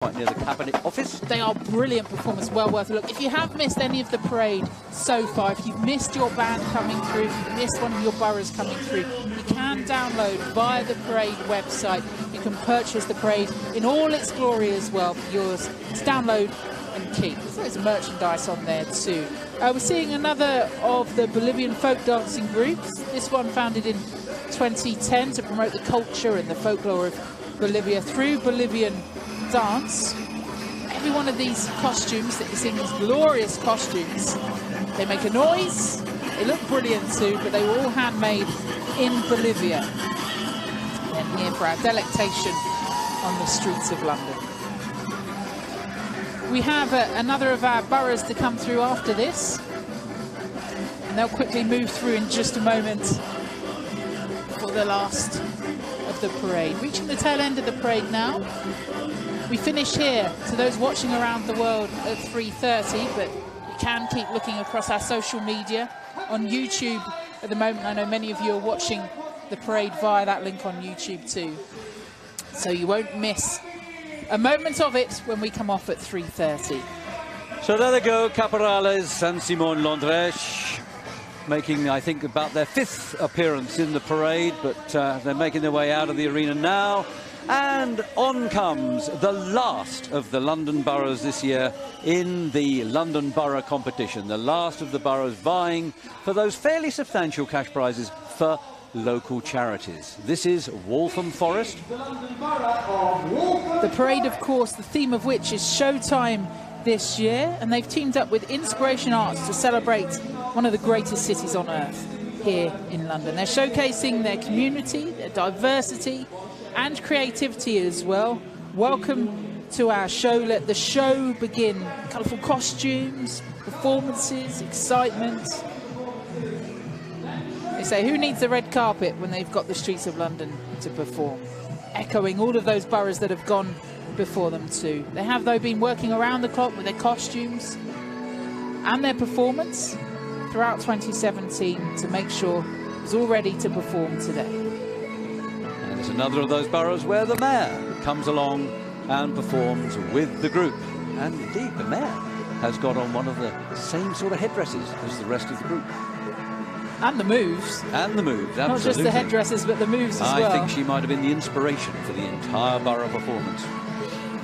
Quite near the Cabinet Office. They are brilliant performance, well worth a look. If you have missed any of the parade so far, if you've missed your band coming through, if you've missed one of your boroughs coming through, you can download via the parade website. You can purchase the parade in all its glory as well for yours to download and keep. There's merchandise on there too. We're seeing another of the Bolivian folk dancing groups. This one founded in 2010 to promote the culture and the folklore of Bolivia through Bolivian dance. Every one of these costumes that you're seeing, these glorious costumes, they make a noise, they look brilliant too, but they were all handmade in Bolivia. And here for our delectation on the streets of London. We have another of our boroughs to come through after this, and they'll quickly move through in just a moment for the last of the parade. Reaching the tail end of the parade now. We finish here, to those watching around the world, at 3:30, but you can keep looking across our social media. On YouTube at the moment, I know many of you are watching the parade via that link on YouTube too. So you won't miss a moment of it when we come off at 3:30. So there they go, Caporales San Simón Londres, making, I think, about their 5th appearance in the parade, but they're making their way out of the arena now. And on comes the last of the London boroughs this year in the London Borough competition. The last of the boroughs vying for those fairly substantial cash prizes for local charities. This is Waltham Forest. The parade, of course, the theme of which is Showtime this year, and they've teamed up with Inspiration Arts to celebrate one of the greatest cities on earth here in London. They're showcasing their community, their diversity, and creativity as well. Welcome to our show. Let the show begin. Colourful costumes, performances, excitement. They say, who needs the red carpet when they've got the streets of London to perform? Echoing all of those boroughs that have gone before them too. They have, though, been working around the clock with their costumes and their performance throughout 2017 to make sure it was all ready to perform today. And it's another of those boroughs where the mayor comes along and performs with the group. And indeed, the mayor has got on one of the same sort of headdresses as the rest of the group. And the moves. And the moves, absolutely. Not just the headdresses, but the moves as well. I think she might have been the inspiration for the entire borough performance.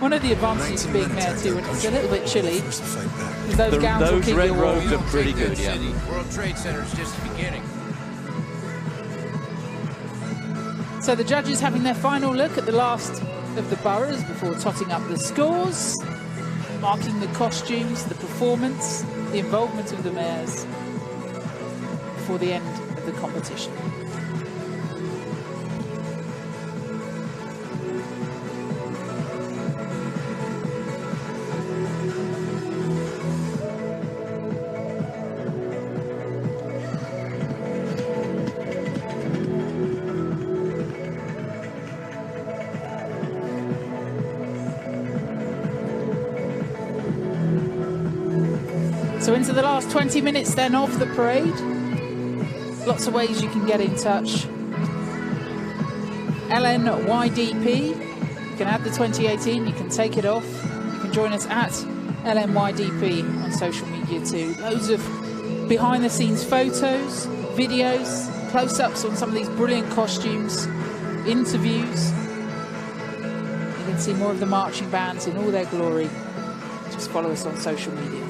One of the advantages of being mayor too, when it's a little bit chilly, is those gowns will those keep red you warm. robes are pretty good, yeah. World Trade Center is just the beginning. So the judges having their final look at the last of the boroughs before totting up the scores, marking the costumes, the performance, the involvement of the mayors before the end of the competition. So into the last 20 minutes then of the parade. Lots of ways you can get in touch. LNYDP, you can add the 2018, you can take it off. You can join us at LNYDP on social media too. Loads of behind the scenes photos, videos, close-ups on some of these brilliant costumes, interviews. You can see more of the marching bands in all their glory. Just follow us on social media.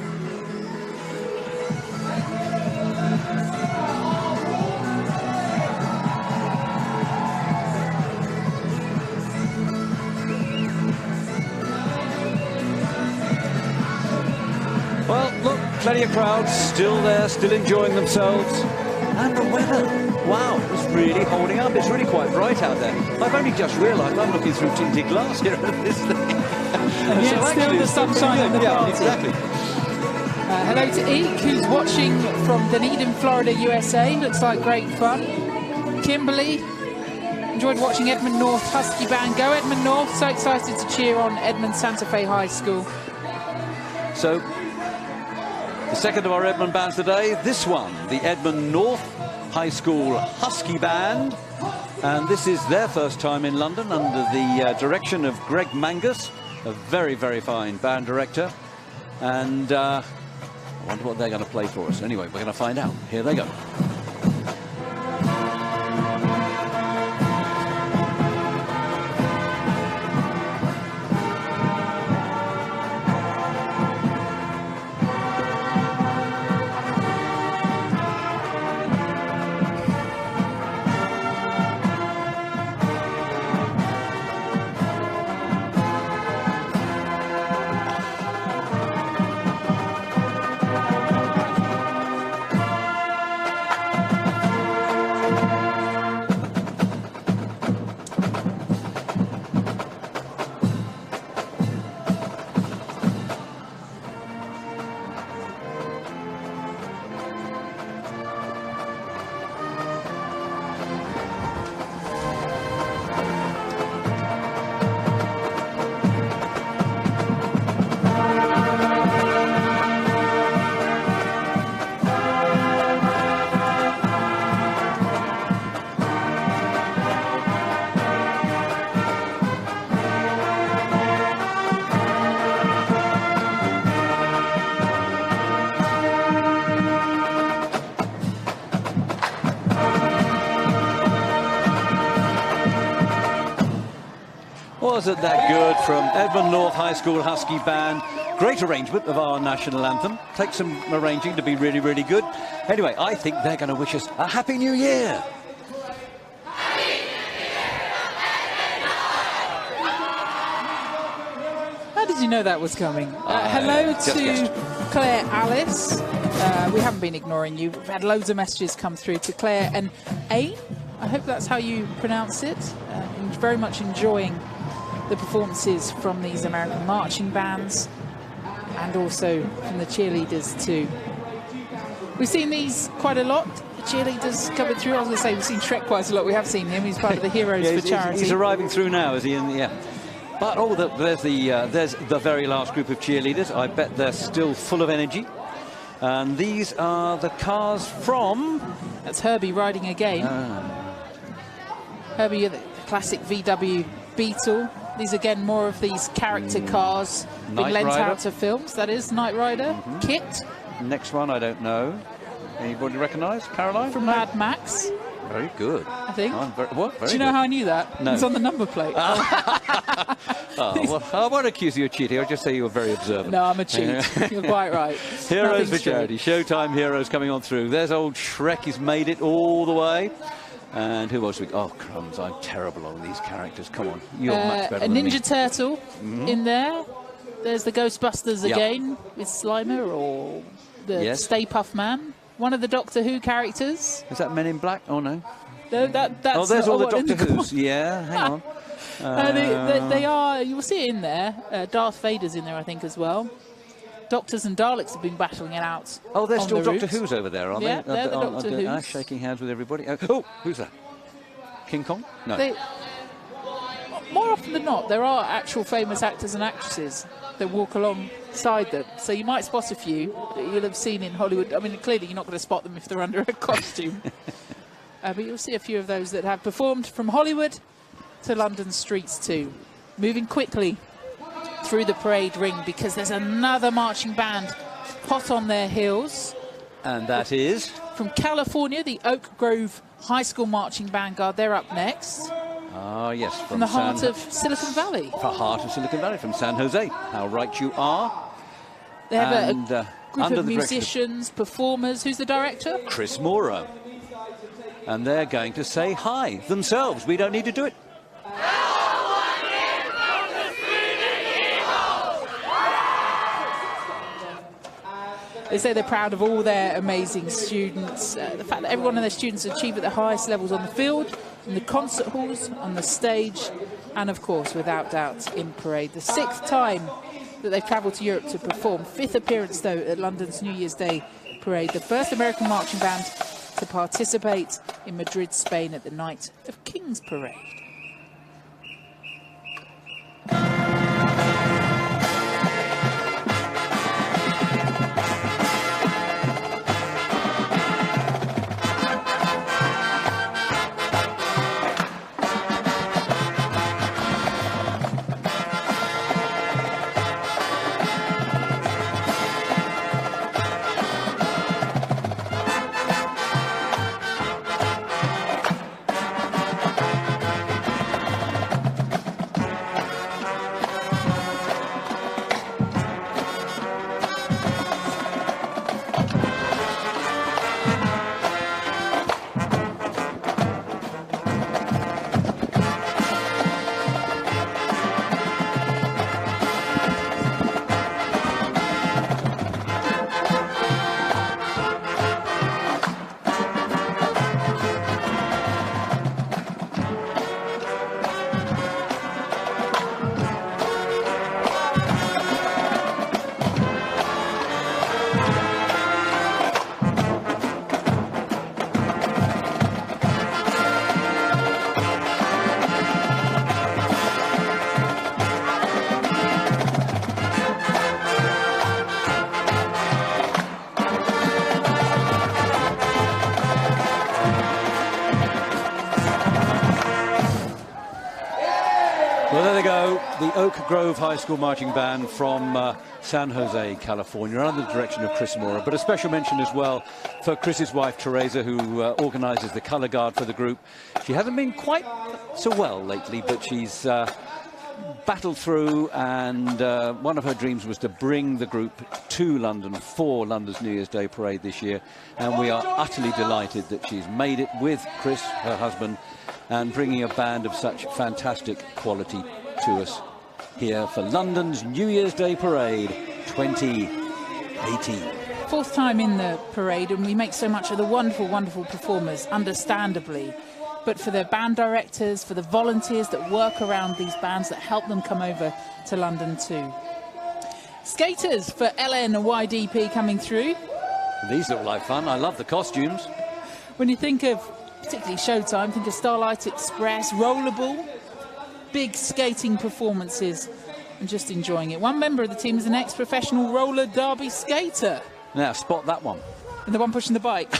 Well, look, plenty of crowds still there, still enjoying themselves. And the weather, wow, it's really holding up. It's really quite bright out there. I've only just realised I'm looking through tinted glass here at this thing. And yet so still the sunshine in the party. Exactly. Hello to Eek, who's watching from Dunedin, Florida, USA. Looks like great fun. Kimberly, enjoyed watching Edmund North Husky Band. Go Edmund North, so excited to cheer on Edmund Santa Fe High School. So, the second of our Edmund bands today, this one, the Edmund North High School Husky Band. And this is their first time in London under the direction of Greg Mangus. a very, very fine band director. And I wonder what they're going to play for us. Anyway, we're going to find out. Here they go. Wasn't that good from Edmund North High School Husky Band? Great arrangement of our national anthem. Takes some arranging to be really, really good. Anyway, I think they're going to wish us a Happy New Year. How did you know that was coming? Hello to Claire Alice. We haven't been ignoring you. We've had loads of messages come through to Claire and Ain. I hope that's how you pronounce it. Very much enjoying the performances from these American marching bands and also from the cheerleaders too. We've seen these quite a lot. The cheerleaders coming through. I was going to say we've seen Shrek quite a lot. We have seen him. He's part of the Heroes for Charity. He's arriving through now, is he? Yeah. But there's the very last group of cheerleaders. I bet they're still full of energy. And these are the cars from. That's Herbie riding again. Herbie, the classic VW Beetle. These again more of these character cars being lent out to films. That is Knight Rider. Kit. Next one, I don't know. Anybody recognise? Caroline? From Mad Max. Very good. I think. Very Do you know how I knew that? No. It's on the number plate. Well, I won't accuse you of cheating. I'll just say you were very observant. No, I'm a cheat. You're quite right. Heroes for Charity. Showtime Heroes coming on through. There's old Shrek. He's made it all the way. And who else? Oh, crumbs. I'm terrible on these characters. Come on. You're much better than me. A Ninja Turtle in there. There's the Ghostbusters again with Slimer or the Stay Puft Man. One of the Doctor Who characters. Is that Men in Black? Oh, no. No, that's there's all the Doctor Who's. Yeah, hang on. They are, you'll see it in there. Darth Vader's in there, I think, as well. Doctors and Daleks have been battling it out. Oh, there's still Doctor Who's over there, aren't they? They're the Doctor Who's. Shaking hands with everybody. Oh, who's that? King Kong? No. More often than not, there are actual famous actors and actresses that walk alongside them. So you might spot a few that you'll have seen in Hollywood. I mean, clearly you're not going to spot them if they're under a costume. But you'll see a few of those that have performed from Hollywood to London streets too. Moving quickly through the parade ring because there's another marching band hot on their heels. And that is? From California, the Oak Grove High School Marching Vanguard. They're up next. Ah, yes. From the heart of Silicon Valley. The heart of Silicon Valley, from San Jose. How right you are. They have a group of musicians, performers. Who's the director? Chris Morrow. And they're going to say hi themselves. We don't need to do it. They say they're proud of all their amazing students. The fact that every one of their students achieve at the highest levels on the field, in the concert halls, on the stage, and of course, without doubt, in parade. The 6th time that they've travelled to Europe to perform. 5th appearance, though, at London's New Year's Day parade. The first American marching band to participate in Madrid, Spain at the Night of Kings Parade. the Oak Grove High School Marching Band from San Jose, California, under the direction of Chris Mora. But a special mention as well for Chris's wife, Teresa, who organises the colour guard for the group. She hasn't been quite so well lately, but she's battled through, and one of her dreams was to bring the group to London for London's New Year's Day parade this year, and we are utterly delighted that she's made it with Chris, her husband, and bringing a band of such fantastic quality to us here for London's New Year's Day parade 2018. Fourth time in the parade, and we make so much of the wonderful, wonderful performers, understandably. But for the band directors, for the volunteers that work around these bands that help them come over to London too. Skaters for LN and YDP coming through. These look like fun. I love the costumes. When you think of particularly Showtime, think of Starlight Express, Rollerball, big skating performances, and just enjoying it. One member of the team is an ex-professional roller derby skater. Now, spot that one. And the one pushing the bike.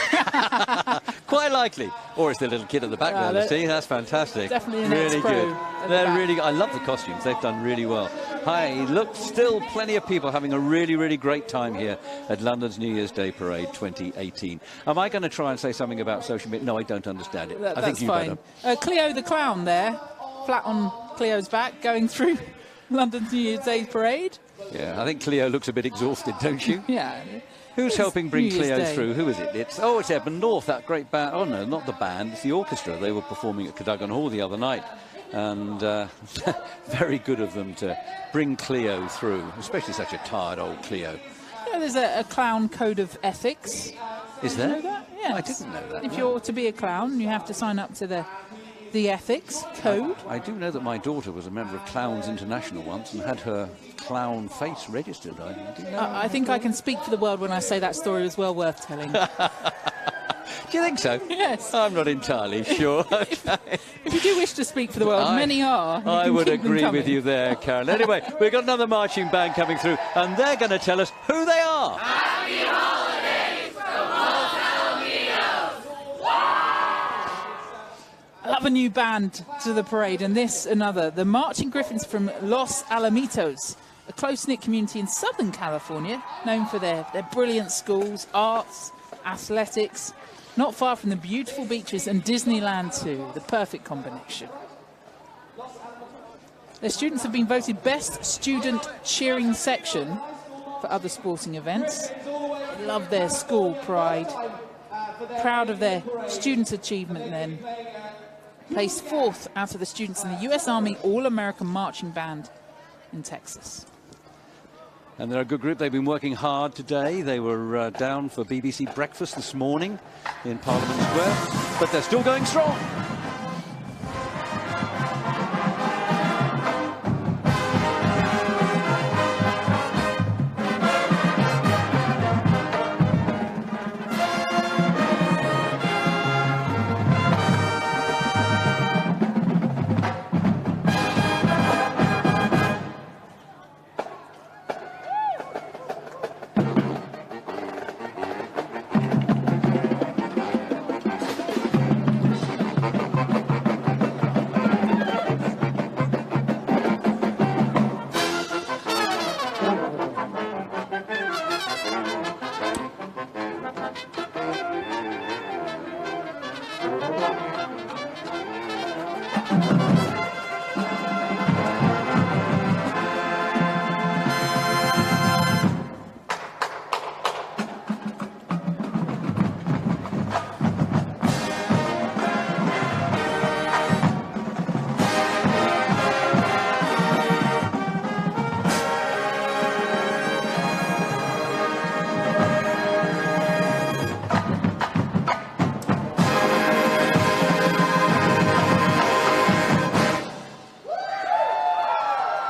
Quite likely. Or it's the little kid at the back there, you see. That's fantastic. Definitely an really ex-pro good. at They're the back. really. I love the costumes. They've done really well. Hi, look, still plenty of people having a really, really great time here at London's New Year's Day Parade 2018. Am I going to try and say something about social media? No, I don't understand it. I think you fine. better. Cleo the clown there, flat on Cleo's back, going through London's New Year's Day parade. Yeah, I think Cleo looks a bit exhausted, don't you? Yeah. Who's It's helping bring New Year's Cleo Day. through? Who is it? It's Edmund North, that great band. Oh, no, not the band. It's the orchestra. They were performing at Cadogan Hall the other night. And very good of them to bring Cleo through, especially such a tired old Cleo. Yeah, there's a clown code of ethics. Is Did you there? know that? Yes. I didn't know that. If no. you're to be a clown, you have to sign up to the ethics code. I do know that my daughter was a member of Clowns International once and had her clown face registered. I do know. I think I can speak for the world when I say that story was well worth telling. Do you think so? Yes. I'm not entirely sure. If you do wish to speak for the world, many are. You I can would keep them agree with coming. you there, Karen. Anyway, we've got another marching band coming through, and they're going to tell us who they are. I love a new band to the parade, and this another. The Marching Griffins from Los Alamitos, a close-knit community in Southern California, known for their brilliant schools, arts, athletics, not far from the beautiful beaches and Disneyland too, the perfect combination. Their students have been voted best student cheering section for other sporting events. They love their school pride, proud of their student achievement then. Placed fourth out of the students in the US Army All-American Marching Band in Texas. And they're a good group. They've been working hard today. They were down for BBC Breakfast this morning in Parliament Square, but they're still going strong.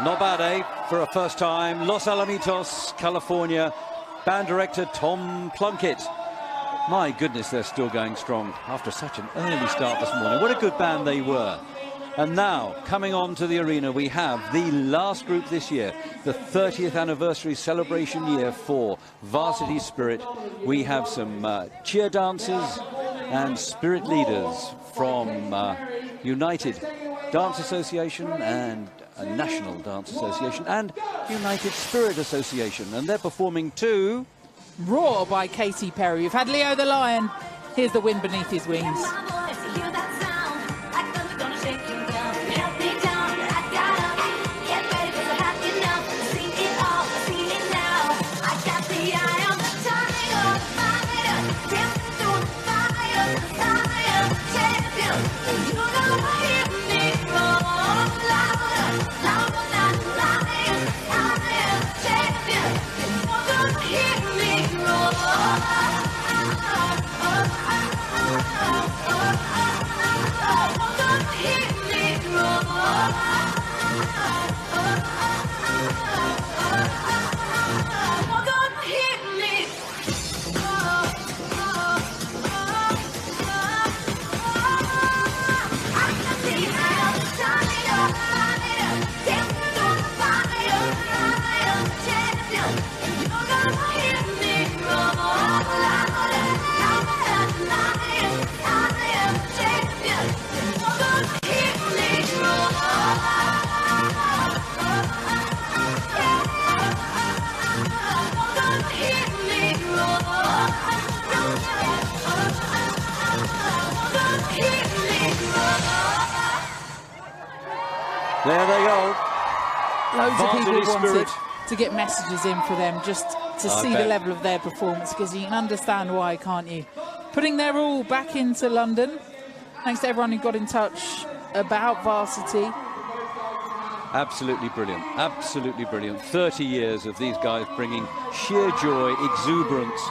Not bad, eh? For a first time, Los Alamitos, California, band director Tom Plunkett. My goodness, they're still going strong after such an early start this morning. What a good band they were. And now, coming on to the arena, we have the last group this year, the 30th anniversary celebration year for Varsity Spirit. We have some cheer dancers and spirit leaders from United Dance Association and a National Dance Association and United Spirit Association. And they're performing to Roar by Katy Perry. We've had Leo the Lion. Here's The Wind Beneath His Wings. There they go. Loads of people Varsity wanted Spirit. to get messages in for them just to see the bet. level of their performance, because you can understand why, can't you? Putting their all back into London. Thanks to everyone who got in touch about Varsity. Absolutely brilliant. Absolutely brilliant. 30 years of these guys bringing sheer joy, exuberance,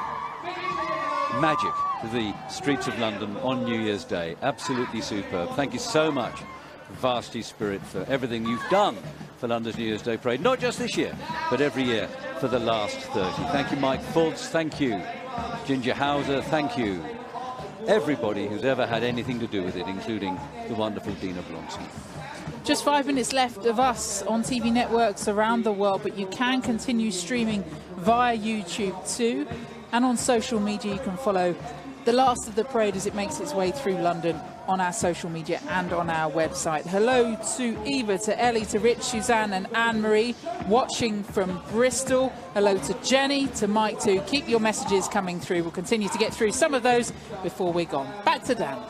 magic to the streets of London on New Year's Day. Absolutely superb. Thank you so much, Varsity Spirit, for everything you've done for London's New Year's Day Parade. Not just this year, but every year for the last 30. Thank you, Mike Fultz. Thank you, Ginger Hauser. Thank you, everybody who's ever had anything to do with it, including the wonderful Dina Blonsky. Just 5 minutes left of us on TV networks around the world, but you can continue streaming via YouTube too. And on social media, you can follow the last of the parade as it makes its way through London on our social media and on our website. Hello to Eva, to Ellie, to Rich, Suzanne and Anne-Marie watching from Bristol. Hello to Jenny, to Mike too. Keep your messages coming through. We'll continue to get through some of those before we're gone. Back to Dan.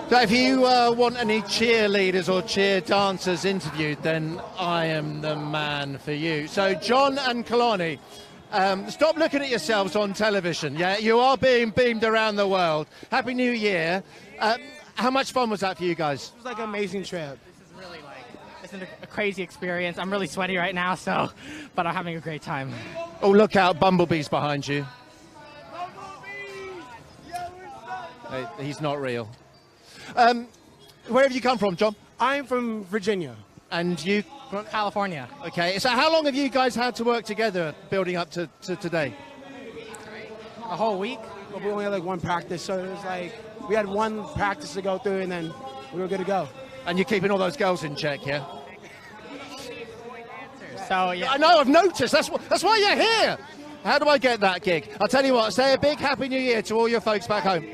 So if you want any cheerleaders or cheer dancers interviewed, then I am the man for you. So John and Kalani, stop looking at yourselves on television. Yeah, you are being beamed around the world. Happy New Year. How much fun was that for you guys? It was like an amazing trip. This is really it's a crazy experience. I'm really sweaty right now, but I'm having a great time. Oh, look out, Bumblebee's behind you. Hey, he's not real. Where have you come from, John? I'm from Virginia. And you? From California. Okay, so how long have you guys had to work together building up to today? A whole week? But we only had like one practice, so it was like we had one practice to go through and then we were good to go. And you're keeping all those girls in check, yeah? So, yeah. I know, I've noticed. That's why you're here. How do I get that gig? I'll tell you what, say a big Happy New Year to all your folks back home.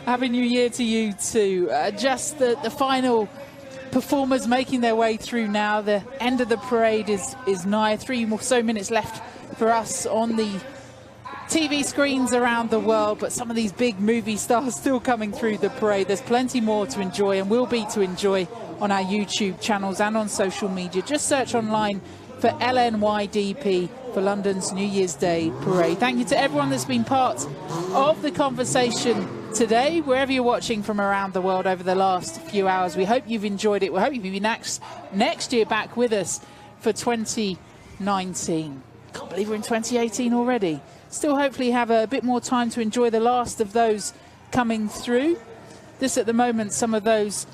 Happy New Year to you too. Just the final performers making their way through now. The end of the parade is nigh. 3 more so minutes left for us on the TV screens around the world, but some of these big movie stars still coming through the parade. There's plenty more to enjoy and will be to enjoy on our YouTube channels and on social media. Just search online for LNYDP for London's New Year's Day Parade. Thank you to everyone that's been part of the conversation today, wherever you're watching from around the world over the last few hours. We hope you've enjoyed it. We hope you'll be next year back with us for 2019. Can't believe we're in 2018 already. Still hopefully have a bit more time to enjoy the last of those coming through. This at the moment, some of those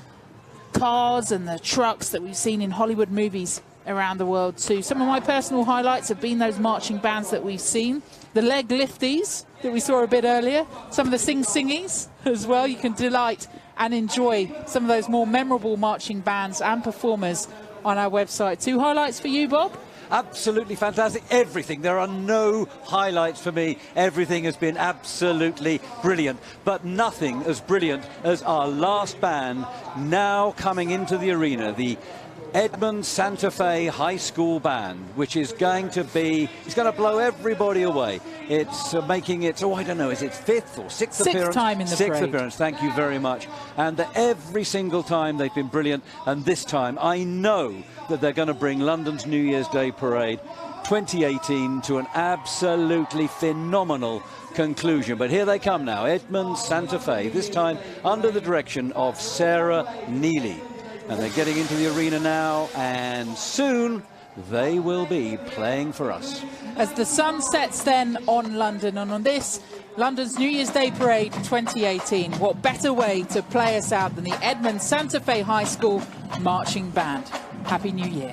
cars and the trucks that we've seen in Hollywood movies around the world too. Some of my personal highlights have been those marching bands that we've seen. The leg lifties that we saw a bit earlier. Some of the sing-singies as well. You can delight and enjoy some of those more memorable marching bands and performers on our website. 2 highlights for you, Bob? absolutely fantastic. Everything. There are no highlights for me. Everything has been absolutely brilliant. But nothing as brilliant as our last band now coming into the arena, the Edmond Santa Fe High School Band, which is going to be, it's going to blow everybody away. It's making its, I don't know, is it 5th or 6th appearance? Time in the Sixth parade. appearance, thank you very much. And every single time they've been brilliant, and this time I know that they're going to bring London's New Year's Day Parade 2018 to an absolutely phenomenal conclusion. But here they come now, Edmond Santa Fe, this time under the direction of Sarah Neely. And they're getting into the arena now, and soon they will be playing for us. As the sun sets then on London, and on this, London's New Year's Day Parade 2018, what better way to play us out than the Edmond Santa Fe High School Marching Band. Happy New Year.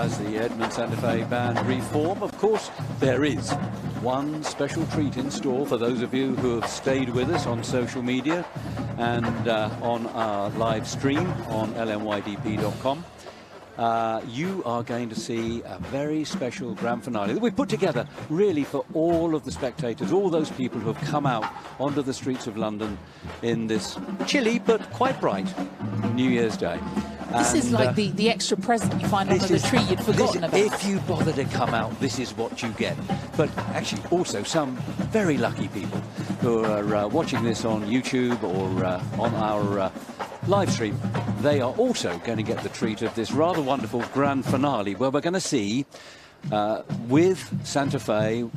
As the Edmond Santa Fe Band reform, of course, there is one special treat in store for those of you who have stayed with us on social media and on our live stream on lnydp.com. You are going to see a very special grand finale that we put together really for all of the spectators, all those people who have come out onto the streets of London in this chilly but quite bright New Year's Day. This is like the extra present you find under the tree you'd forgotten about. If you bother to come out, this is what you get. But actually also some very lucky people who are watching this on YouTube or on our live stream, they are also going to get the treat of this rather wonderful grand finale where we're going to see with Santa Fe,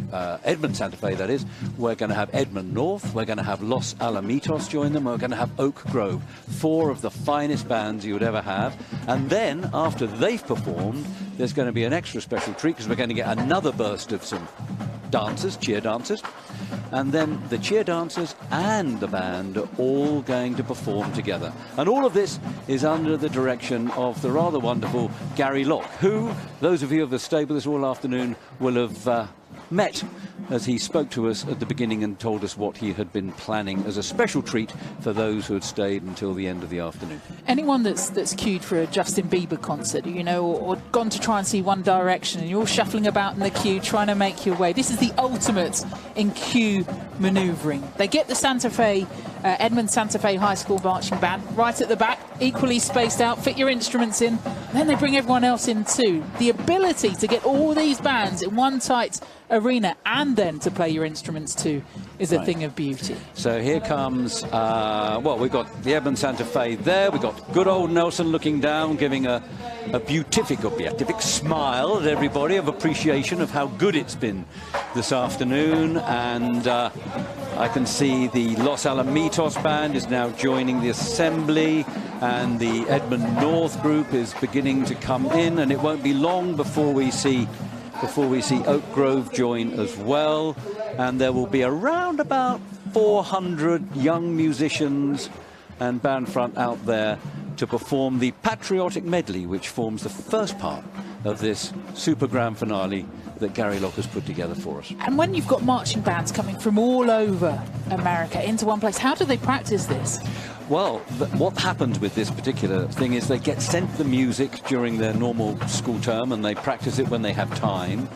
Edmond Santa Fe that is, we're going to have Edmond North, we're going to have Los Alamitos join them, we're going to have Oak Grove, 4 of the finest bands you would ever have. And then after they've performed, there's going to be an extra special treat because we're going to get another burst of some dancers, cheer dancers. And then the cheer dancers and the band are all going to perform together. And all of this is under the direction of the rather wonderful Gary Locke, who, those of you who have stayed with us all afternoon, will have met as he spoke to us at the beginning and told us what he had been planning as a special treat for those who had stayed until the end of the afternoon. Anyone that's queued for a Justin Bieber concert, you know, or gone to try and see One Direction, and you're all shuffling about in the queue trying to make your way. This is the ultimate in queue manoeuvring. They get the Santa Fe, Edmond Santa Fe High School Marching Band right at the back, equally spaced out, fit your instruments in, and then they bring everyone else in too. The ability to get all these bands in one tight arena and then to play your instruments too is a thing of beauty. So here comes, well, we've got the Edmond Santa Fe there. We've got good old Nelson looking down, giving a beatific smile at everybody of appreciation of how good it's been this afternoon. And I can see the Los Alamitos band is now joining the assembly, and the Edmond North group is beginning to come in, and it won't be long before we see Oak Grove join as well. And there will be around about 400 young musicians and band front out there to perform the Patriotic Medley, which forms the first part of this super grand finale that Gary Locke has put together for us. And when you've got marching bands coming from all over America into one place, how do they practice this? Well, what happens with this particular thing is they get sent the music during their normal school term, and they practice it when they have time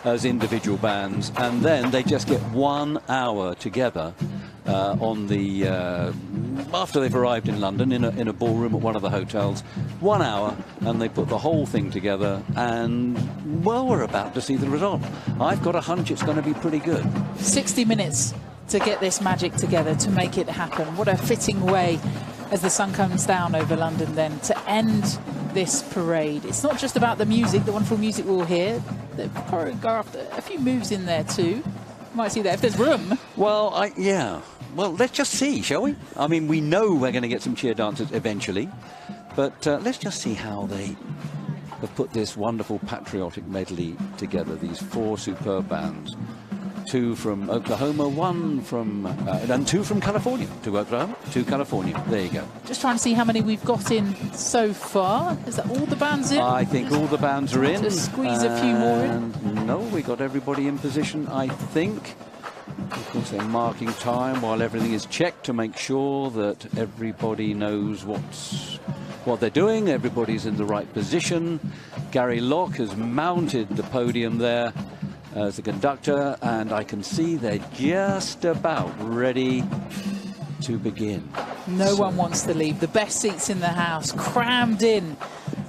as individual bands, and then they just get 1 hour together on the after they've arrived in London in a ballroom at one of the hotels. 1 hour, and they put the whole thing together, and well, we're about to see the result. I've got a hunch it's going to be pretty good. 60 minutes to get this magic together, to make it happen. What a fitting way, as the sun comes down over London, then to end this parade. It's not just about the music, the wonderful music we'll hear. They've choreographed a few moves in there too. Might see that if there's room. Well, yeah. Well, let's just see, shall we? I mean, we know we're going to get some cheer dancers eventually, but let's just see how they have put this wonderful patriotic medley together. These 4 superb bands. 2 from Oklahoma, 1 from, and 2 from California. 2 Oklahoma, 2 California. There you go. Just trying to see how many we've got in so far. Is that all the bands in? I think all the bands are in. To squeeze a few more in? No, we got everybody in position, I think. Of course, they're marking time while everything is checked to make sure that everybody knows what they're doing. Everybody's in the right position. Gary Locke has mounted the podium there as the conductor, and I can see they're just about ready to begin. No one wants to leave. The best seats in the house, crammed in.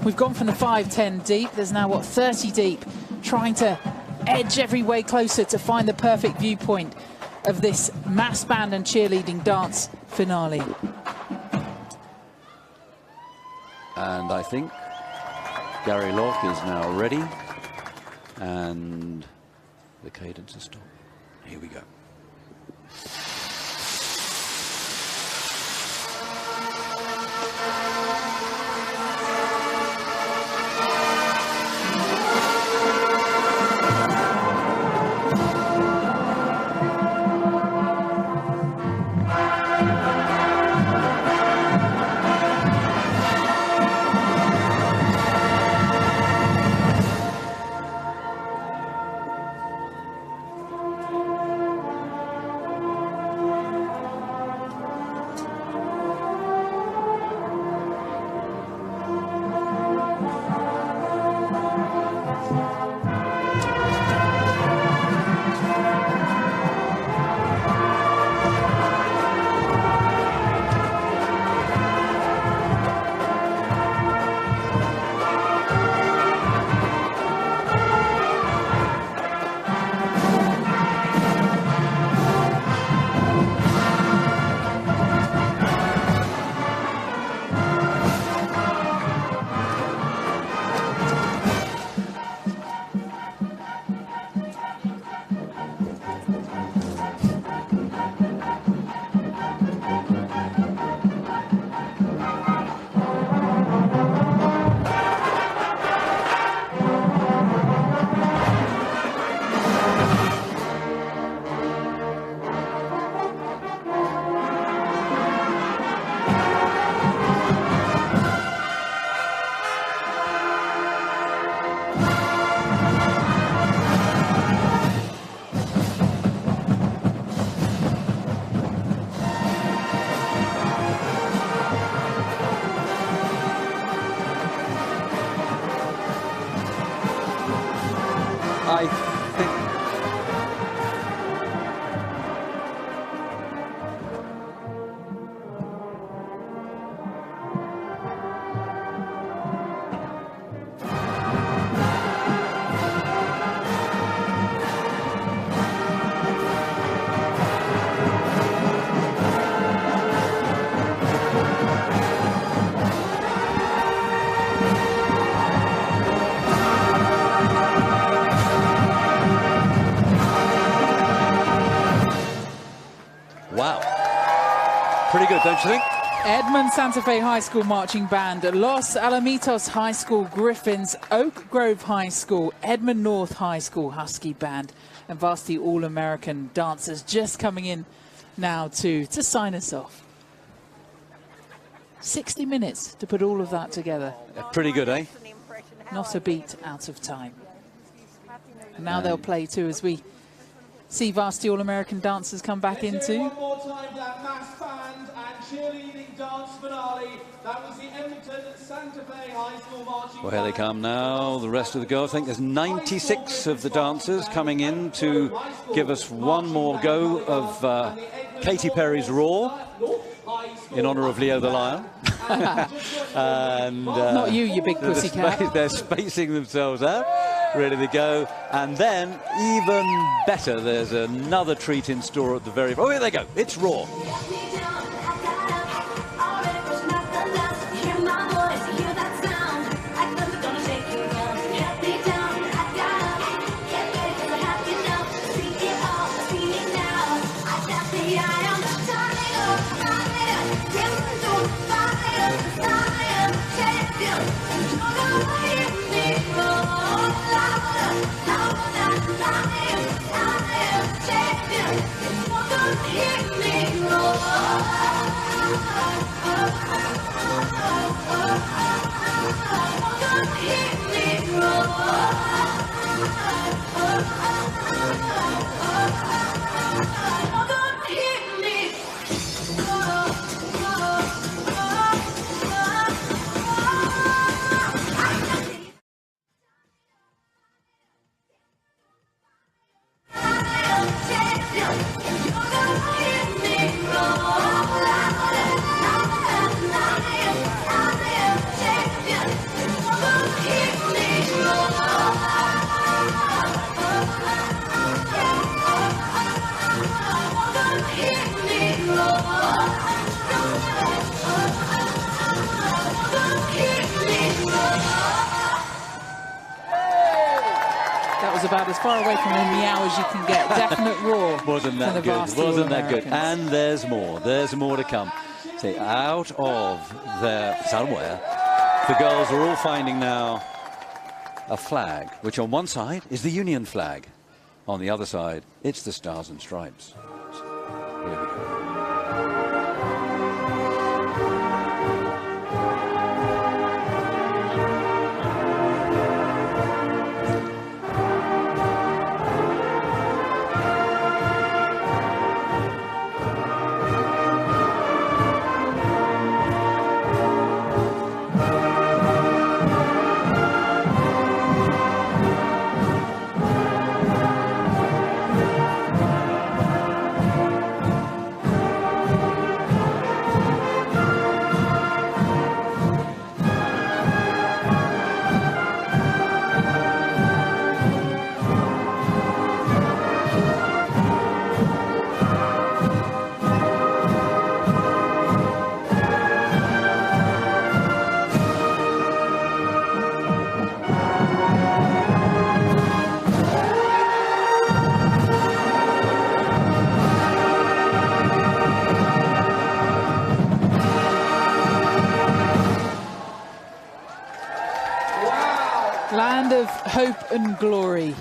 We've gone from the 5-10 deep. There's now, what, 30 deep, trying to edge every way closer to find the perfect viewpoint of this mass band and cheerleading dance finale. And I think Gary Locke is now ready, and the cadence has stopped. Here we go. I think pretty good, don't you think? Edmond Santa Fe High School Marching Band, Los Alamitos High School Griffins, Oak Grove High School, Edmond North High School Husky Band, and Varsity All-American dancers just coming in now to sign us off. 60 minutes to put all of that together. Pretty good, eh? Not a beat out of time. And now they'll play too as we see Varsity All-American dancers come back into. One more time, that mass band and cheerleading dance finale. That was the Edmonton Santa Fe High School marching Well, here they come now, the rest of the girls. I think there's 96 of the dancers coming in to give us one more go of Katy Perry's Roar in honour of Leo the Lion. And, not you big pussycat. They're spacing themselves out, ready to go. And then, even better, there's another treat in store at the very... Oh, here they go. It's Roar. About as far away from a meow as you can get. Definite roar. Wasn't that good? Wasn't that good? And there's more. There's more to come. See, out of there somewhere, the girls are all finding now a flag, which on one side is the Union flag. On the other side, it's the Stars and Stripes. Here we go. Land of hope and glory.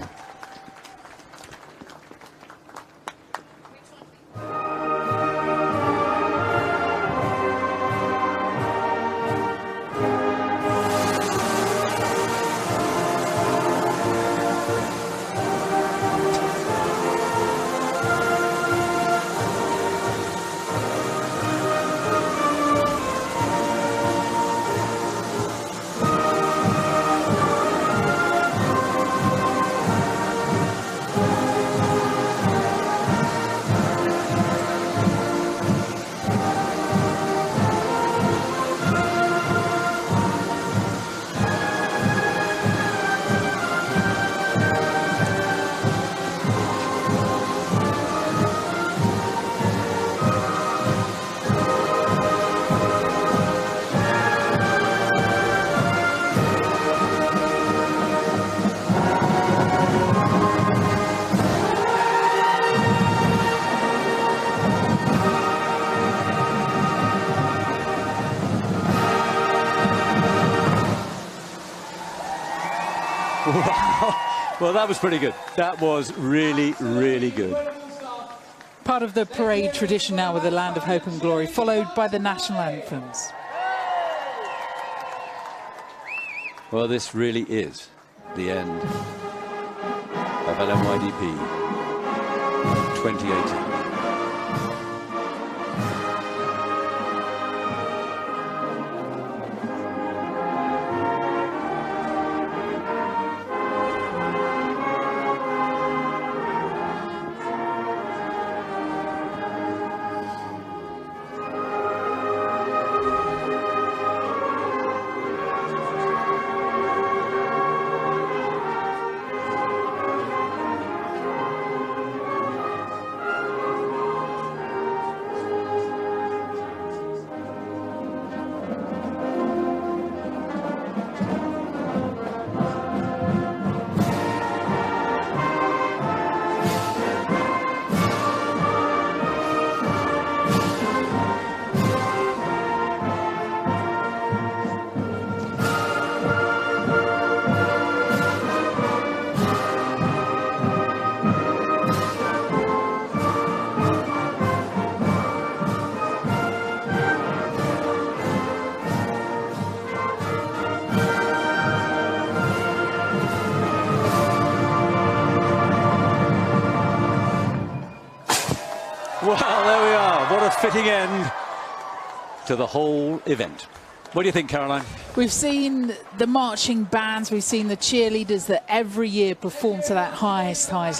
Well, that was pretty good. That was really, really good. Part of the parade tradition now with the Land of Hope and Glory, followed by the national anthems. Well, this really is the end of LMYDP 2018. Well, there we are. What a fitting end to the whole event. What do you think, Caroline? We've seen the marching bands, we've seen the cheerleaders that every year perform to that highest